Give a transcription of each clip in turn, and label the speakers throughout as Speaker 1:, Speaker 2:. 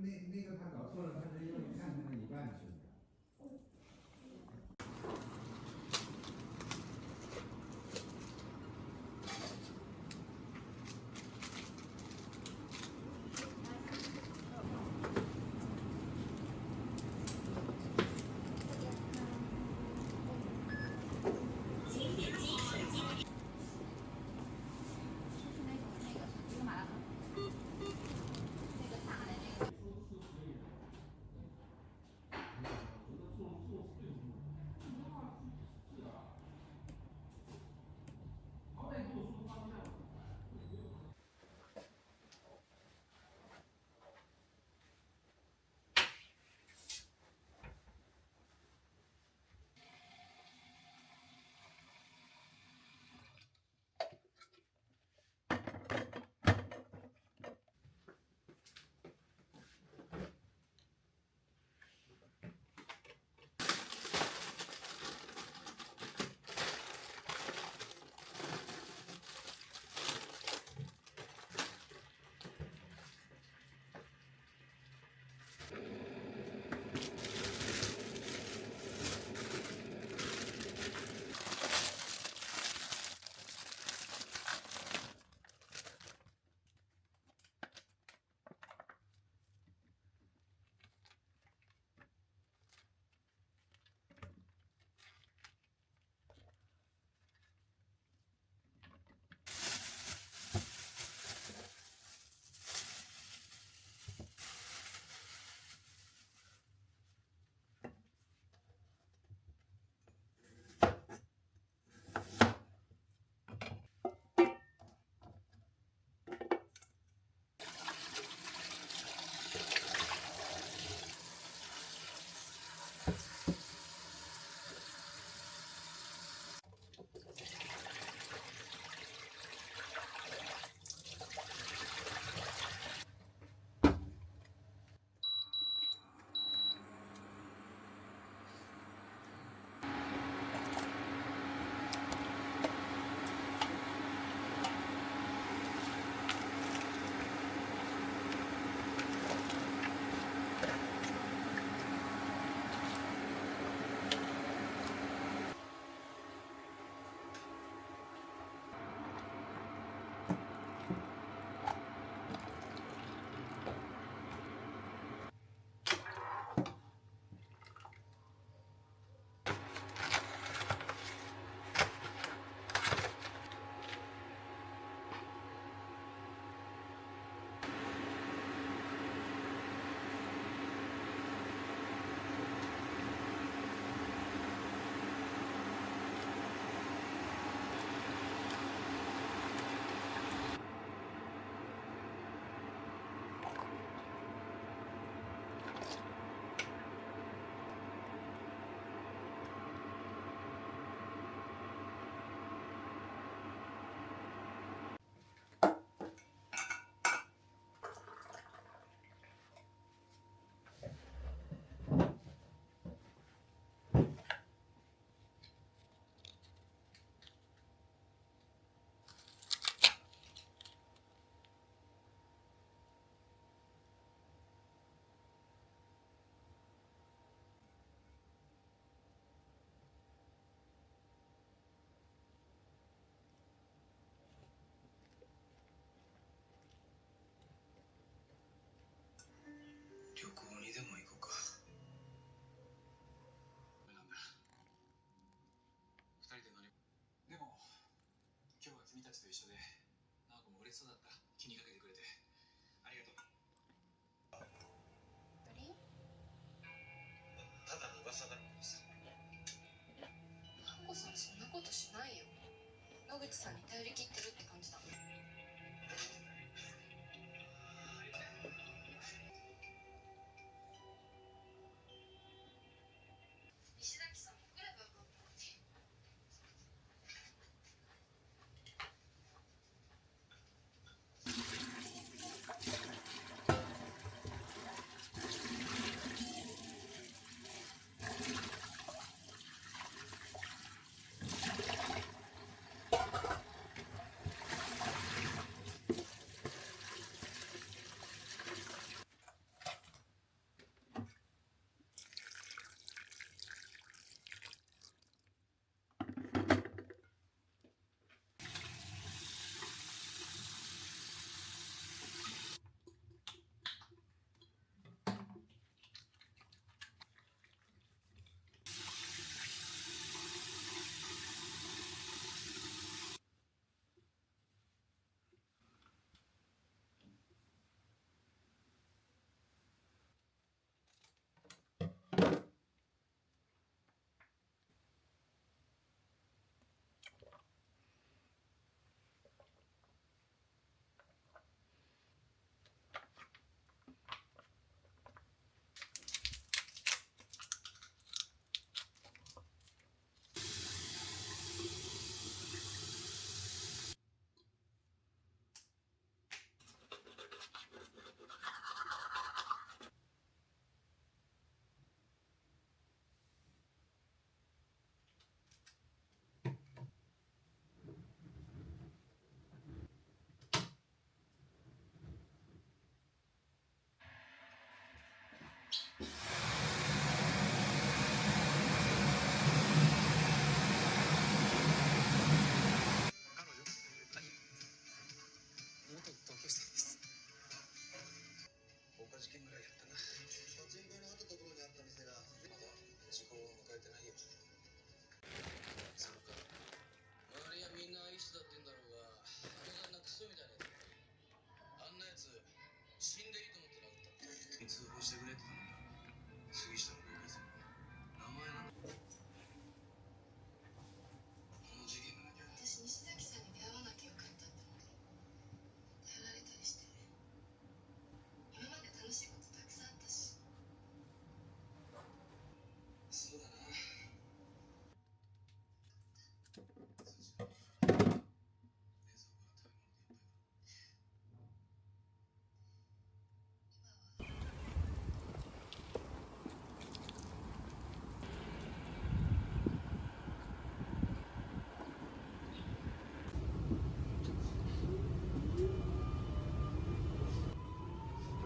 Speaker 1: 那个他搞错了，他是用看成了一半是的。
Speaker 2: 旅行にでも行こうか。なんだ。二人で乗り。でも今日は君たちと一緒で、直子も嬉しそうだった。気にかけてくれてありがとう。
Speaker 3: 何？
Speaker 2: ただの噂だけどさ。
Speaker 3: 直子さんそんなことしないよ。野口さんに頼りきってるって感じだもん。西崎さんも来ればよかったのに。
Speaker 2: 軒ぐらいやったな。パチンコのあったところにあった店がまだ時効を迎えてないよ。そうか。周りはみんないい人だってんだろうが、あの旦那クソみたいなやつ。あんなやつ死んでいいと思って殴った。通報してくれって頼んだ。杉下の高校生。名前なんだ。この事件がなきゃ。
Speaker 3: 私西崎さんに出会わなきゃよかったって思って頼られたりして、今まで楽しいことたくさんあったし。
Speaker 2: そうだな。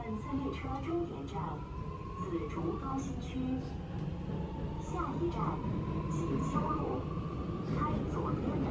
Speaker 4: 本次列车终点站紫竹高新区，下一站锦绣路，开左边门。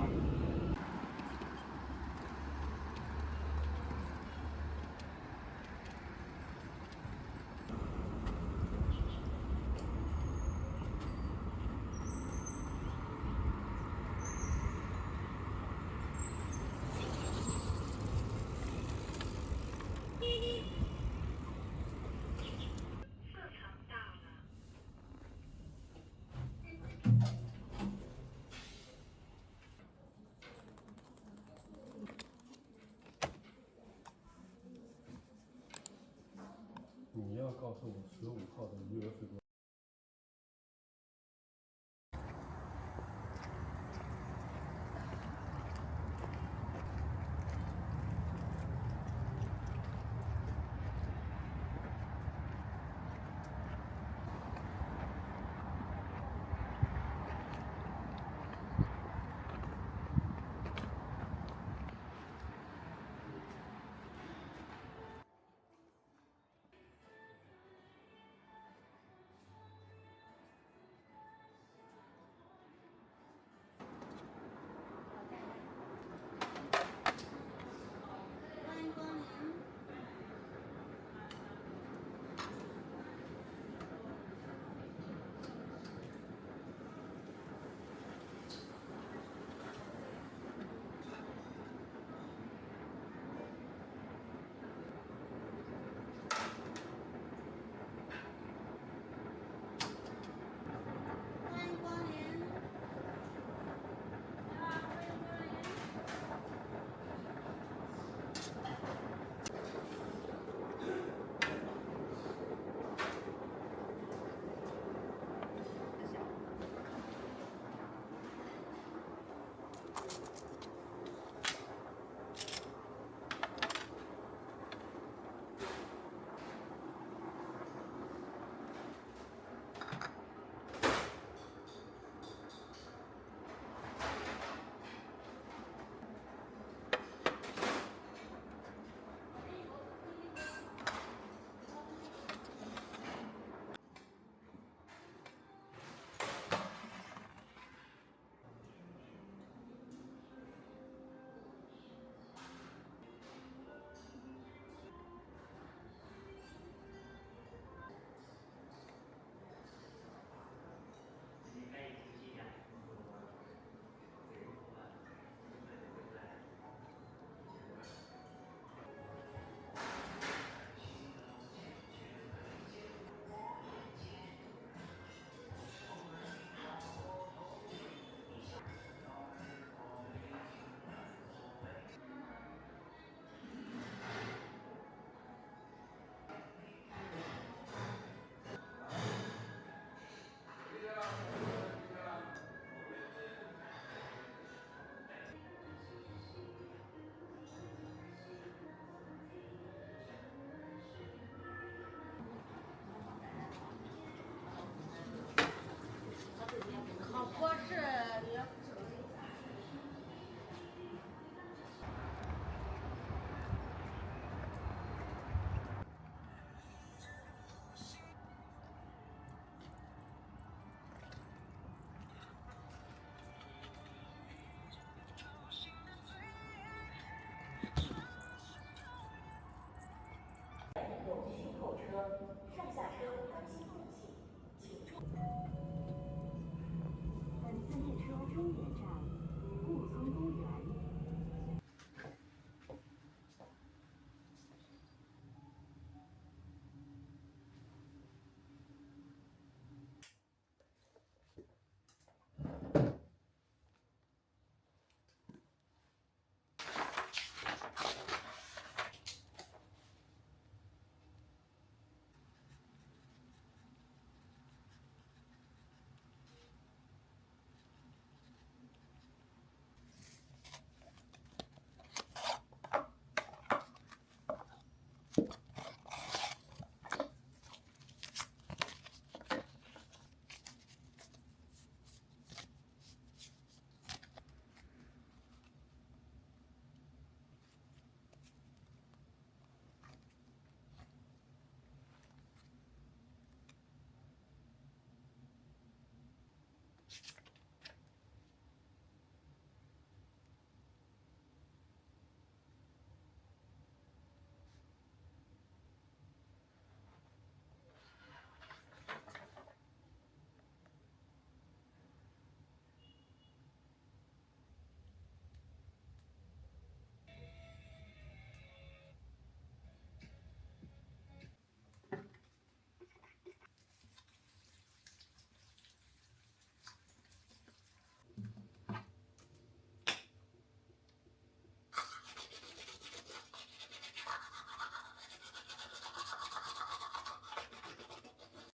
Speaker 5: 你要告诉我15号的余额是多少？
Speaker 4: 车。